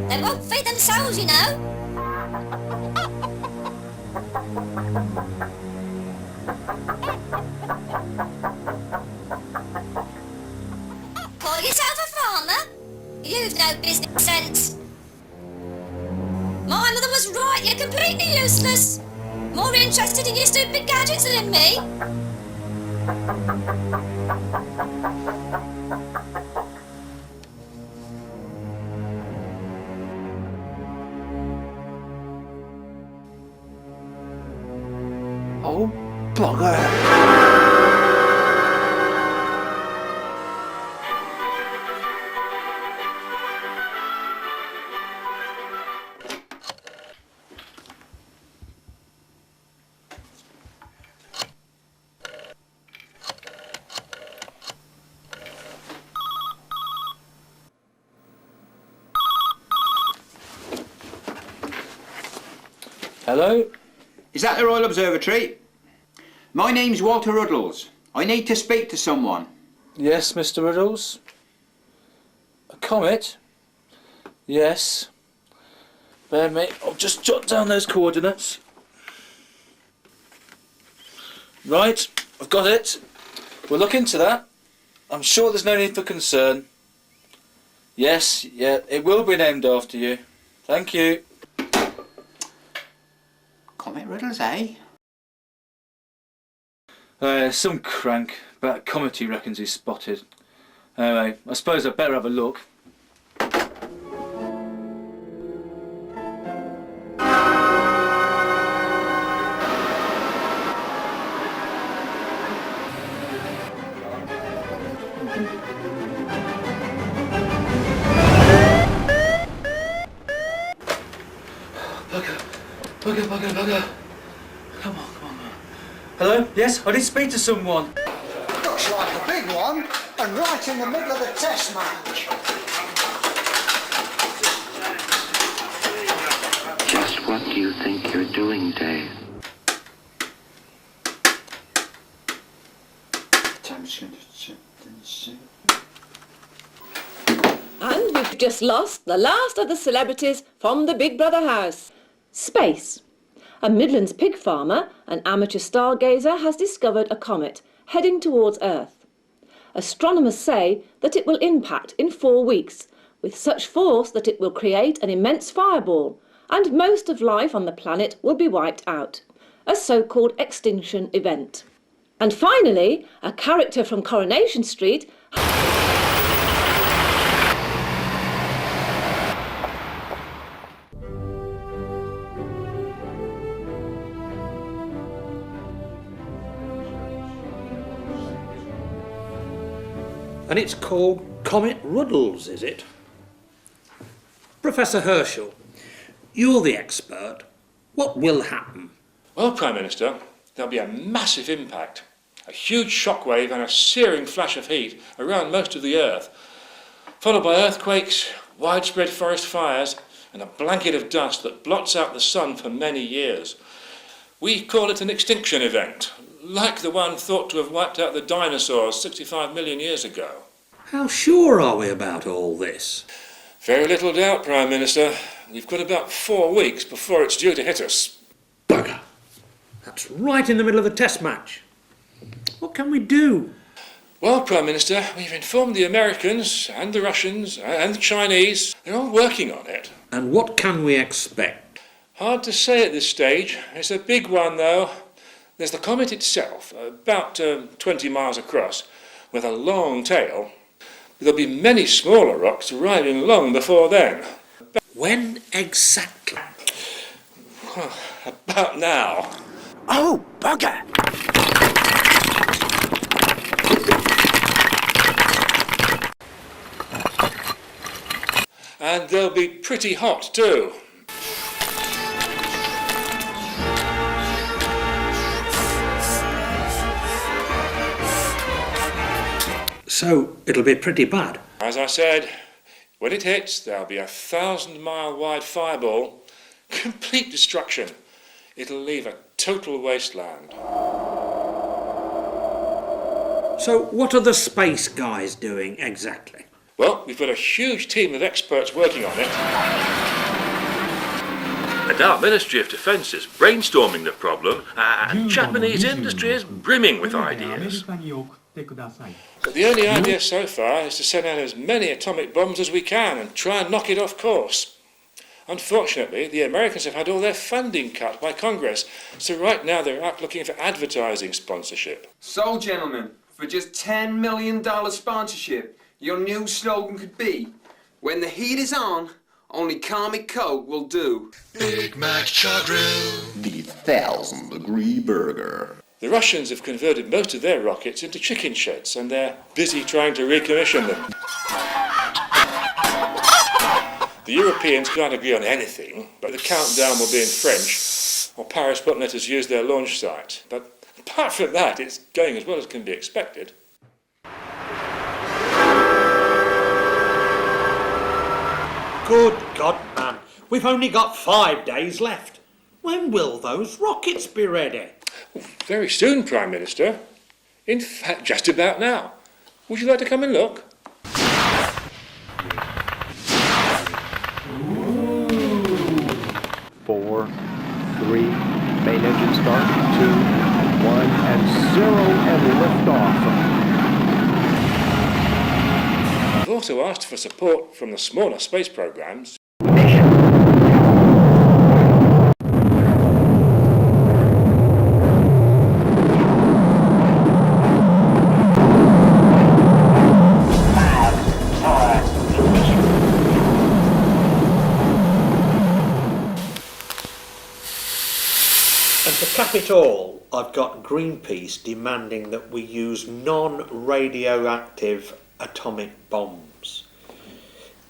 They won't feed themselves, you know. Call yourself a farmer? You've no business sense. My mother was right, you're completely useless. More interested in your stupid gadgets than in me. Oh, bugger. Hello? Is that the Royal Observatory? My name's Walter Ruddles. I need to speak to someone. Yes, Mr. Riddles? A comet? Yes. Bear me, I'll just jot down those coordinates. Right, I've got it. We'll look into that. I'm sure there's no need for concern. Yes, yeah, it will be named after you. Thank you. Comet Riddles, eh? Some crank, but a comet he reckons he's spotted. Anyway, I suppose I'd better have a look. Bugger. Come on. Hello? Yes, I did speak to someone. Looks like a big one, and right in the middle of the test match. Just what do you think you're doing, Dave? And we've just lost the last of the celebrities from the Big Brother house. Space. A Midlands pig farmer, an amateur stargazer, has discovered a comet heading towards Earth. Astronomers say that it will impact in 4 weeks, with such force that it will create an immense fireball, and most of life on the planet will be wiped out. A so-called extinction event. And finally, a character from Coronation Street And it's called Comet Ruddles, is it? Professor Herschel, you're the expert. What will happen? Well, Prime Minister, there'll be a massive impact. A huge shockwave and a searing flash of heat around most of the Earth, followed by earthquakes, widespread forest fires, and a blanket of dust that blots out the sun for many years. We call it an extinction event, like the one thought to have wiped out the dinosaurs 65 million years ago. How sure are we about all this? Very little doubt, Prime Minister. We've got about 4 weeks before it's due to hit us. Bugger! That's right in the middle of the test match. What can we do? Well, Prime Minister, we've informed the Americans and the Russians and the Chinese. They're all working on it. And what can we expect? Hard to say at this stage. It's a big one, though. There's the comet itself, about 20 miles across, with a long tail. There'll be many smaller rocks arriving long before then. When exactly? About now. Oh, bugger! And they'll be pretty hot, too. So it'll be pretty bad. As I said, when it hits, there'll be a 1,000-mile wide fireball. Complete destruction. It'll leave a total wasteland. So what are the space guys doing exactly? Well, we've got a huge team of experts working on it. And our Ministry of Defence is brainstorming the problem, and Japanese industry is brimming with ideas. But the only idea so far is to send out as many atomic bombs as we can and try and knock it off course. Unfortunately, the Americans have had all their funding cut by Congress, so right now they're out looking for advertising sponsorship. So, gentlemen, for just $10 million sponsorship, your new slogan could be, when the heat is on, only Comic Coke will do. Big Mac Chug Grill. The 1,000-degree burger. The Russians have converted most of their rockets into chicken sheds, and they're busy trying to recommission them. The Europeans can't agree on anything, but the countdown will be in French, or Paris won't let us use their launch site. But apart from that, it's going as well as can be expected. Good God, man. We've only got 5 days left. When will those rockets be ready? Very soon, Prime Minister. In fact, just about now. Would you like to come and look? 4, 3, main engine start, 2, 1, and 0, and liftoff. We've also asked for support from the smaller space programs. And to cap it all, I've got Greenpeace demanding that we use non-radioactive atomic bombs.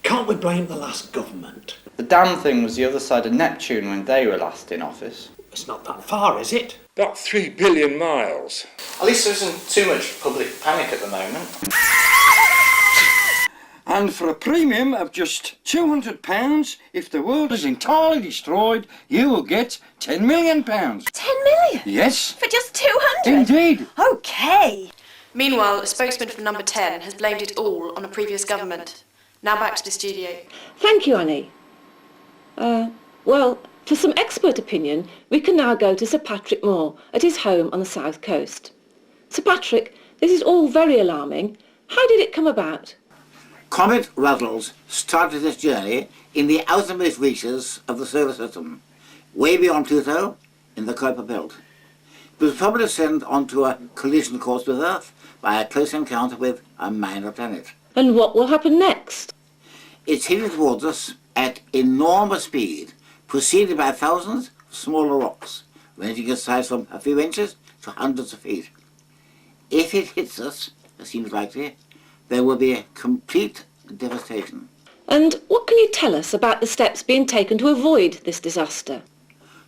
Can't we blame the last government? The damn thing was the other side of Neptune when they were last in office. It's not that far, is it? About 3 billion miles. At least there isn't too much public panic at the moment. And for a premium of just £200, if the world is entirely destroyed, you will get £10 million. 10 million? Yes. For just 200? Indeed. Okay. Meanwhile, a spokesman for Number 10 has blamed it all on a previous government. Now back to the studio. Thank you, Annie. Well, for some expert opinion, we can now go to Sir Patrick Moore at his home on the south coast. Sir Patrick, this is all very alarming. How did it come about? Comet Ruddles started its journey in the outermost reaches of the solar system, way beyond Pluto in the Kuiper Belt. It was probably sent onto a collision course with Earth by a close encounter with a minor planet. And what will happen next? It's heading towards us at enormous speed, preceded by thousands of smaller rocks, ranging in size from a few inches to hundreds of feet. If it hits us, as seems likely, there will be a complete devastation. And what can you tell us about the steps being taken to avoid this disaster?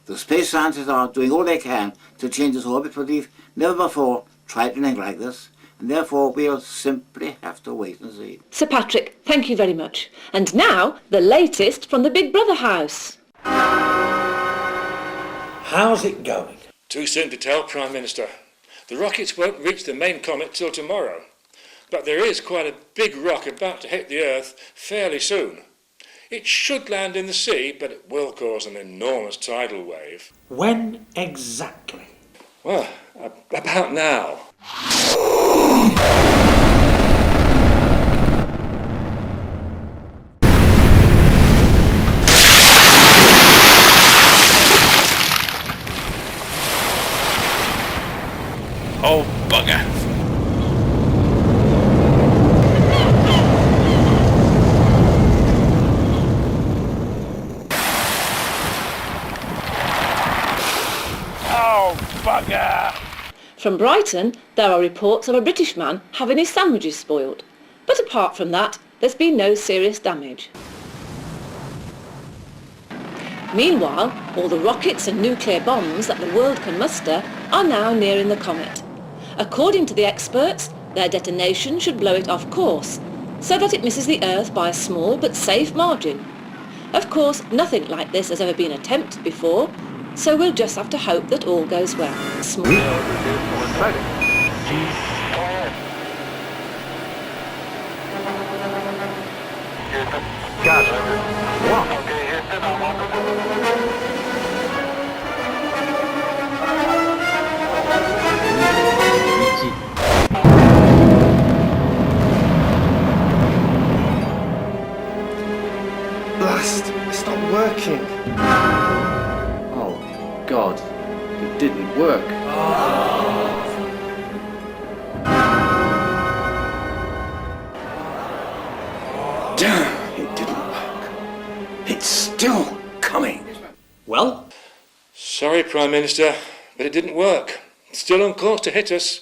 The space scientists are doing all they can to change its orbit, but we've never before tried anything like this, and therefore we'll simply have to wait and see. Sir Patrick, thank you very much. And now, the latest from the Big Brother house. How's it going? Too soon to tell, Prime Minister. The rockets won't reach the main comet till tomorrow. But there is quite a big rock about to hit the Earth fairly soon. It should land in the sea, but it will cause an enormous tidal wave. When exactly? Well, about now. Oh, bugger. Oh, bugger! From Brighton, there are reports of a British man having his sandwiches spoiled. But apart from that, there's been no serious damage. Meanwhile, all the rockets and nuclear bombs that the world can muster are now nearing the comet. According to the experts, Their detonation should blow it off course, so that it misses the Earth by a small but safe margin. Of course, nothing like this has ever been attempted before, so we'll just have to hope that all goes well. Blast! It's not working. Oh, God. It didn't work. Damn, it didn't work. It's still coming. Well? Sorry, Prime Minister, but it didn't work. It's still on course to hit us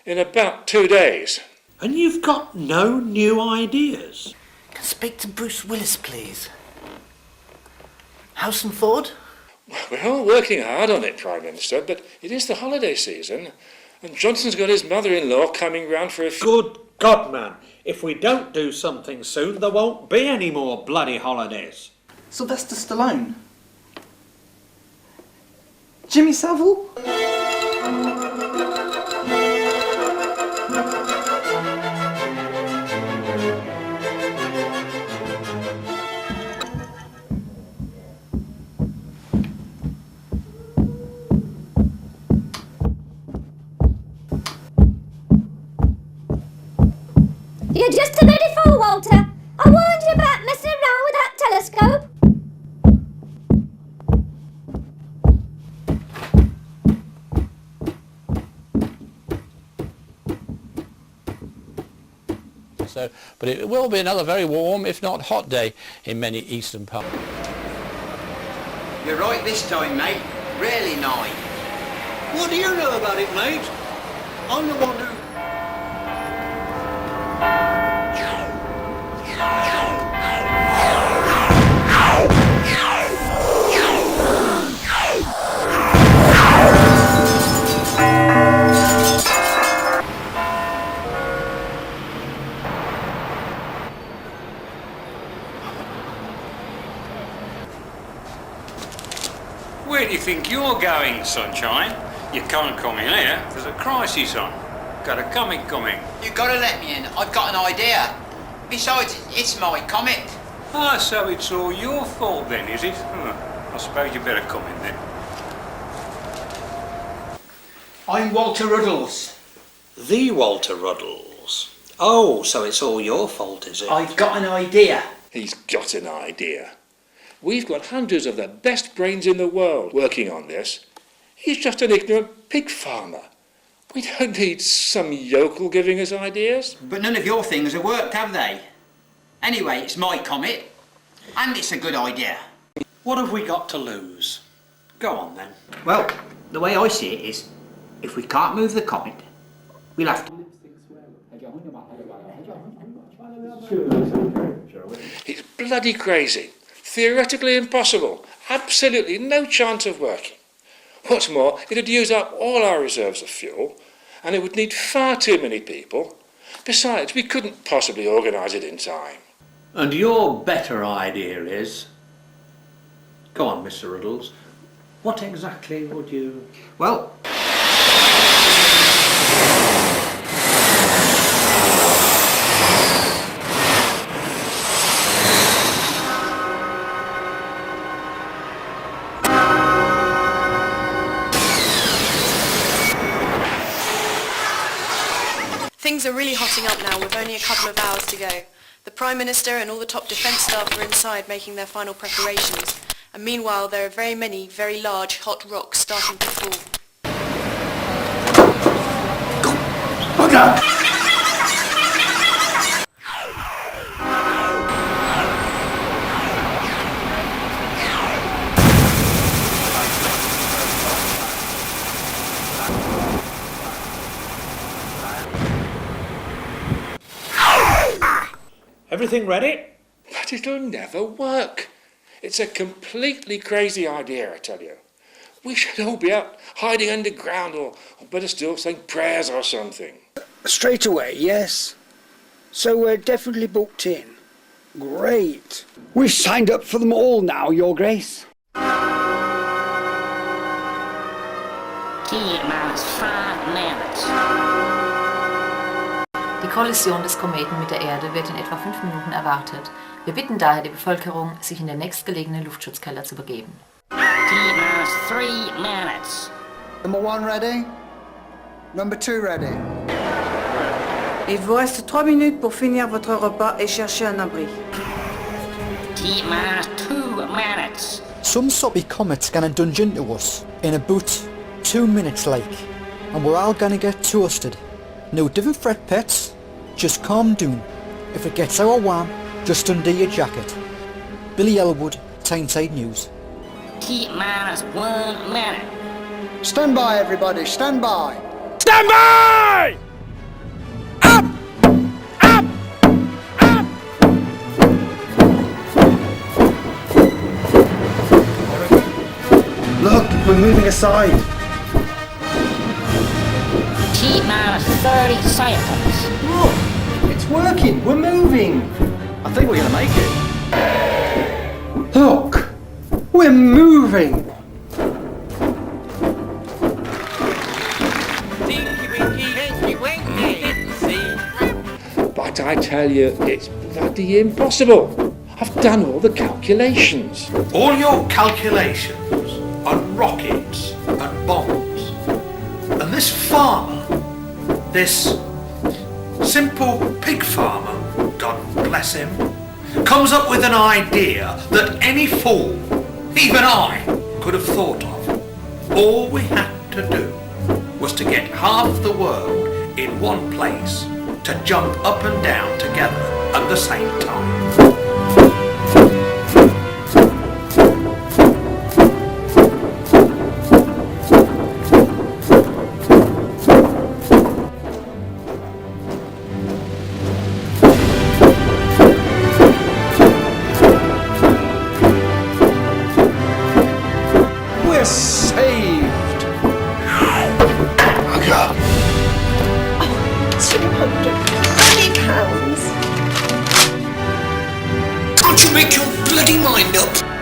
in about 2 days. And you've got no new ideas? Can I speak to Bruce Willis, please? House and Ford? We're all working hard on it, Prime Minister, but it is the holiday season, and Johnson's got his mother-in-law coming round for a few... Good God, man. If we don't do something soon, there won't be any more bloody holidays. Sylvester Stallone? Jimmy Savile? You're just a little fool, Walter. I warned you about messing around with that telescope. So, but it will be another very warm, if not hot day in many eastern parts. You're right this time, mate. Really nigh. What do you know about it, mate? I'm the one who... Where do you think you're going, Sunshine? You can't come in here. There's a crisis on. Got a comet coming. You've got to let me in. I've got an idea. Besides, it's my comet. Ah, so it's all your fault then, is it? I suppose you better come in then. I'm Walter Ruddles. The Walter Ruddles. Oh, so it's all your fault, is it? I've got an idea. He's got an idea. We've got hundreds of the best brains in the world working on this. He's just an ignorant pig farmer. We don't need some yokel giving us ideas. But none of your things have worked, have they? Anyway, it's my comet, and it's a good idea. What have we got to lose? Go on then. Well, the way I see it is, if we can't move the comet, we'll have to... It's bloody crazy. Theoretically impossible. Absolutely no chance of working. What's more, it'd use up all our reserves of fuel, and it would need far too many people. Besides, we couldn't possibly organise it in time. And your better idea is... Go on, Mr. Ruddles. What exactly would you... Well... Things are really hotting up now with only a couple of hours to go. The Prime Minister and all the top defence staff are inside making their final preparations. And meanwhile there are very many very large hot rocks starting to fall. Bugger! Everything ready? But it'll never work. It's a completely crazy idea, I tell you. We should all be out hiding underground or better still, saying prayers or something. Straight away, yes. So we're definitely booked in. Great. We've signed up for them all now, Your Grace. Die Kollision des Kometen mit der Erde wird in etwa 5 Minuten erwartet. Wir bitten daher die Bevölkerung, sich in den nächstgelegenen Luftschutzkeller zu begeben. T-3 minutes. Number 1 ready? Number 2 ready? Il vous reste 3 minutes pour finir votre repas et chercher un abri. T-2 minutes. Some soppy comet's gonna dunge into us in about 2 minutes like, and we're all gonna get toasted. No different fret pets, just calm down. If it gets our warm, just undo your jacket. Billy Elwood, Tyneside News. T-1 minute. Stand by, everybody, stand by. Stand by! Up! Up! Up! Look, we're moving aside. T-30 seconds. Look, it's working. We're moving. I think we're gonna make it. Look, we're moving. But I tell you, it's bloody impossible. I've done all the calculations. All your calculations on rockets and bombs. And this farmer, this simple pig farmer, God bless him, comes up with an idea that any fool, even I, could have thought of. All we had to do was to get half the world in one place to jump up and down together at the same time. We're saved. £230. Can't you make your bloody mind up?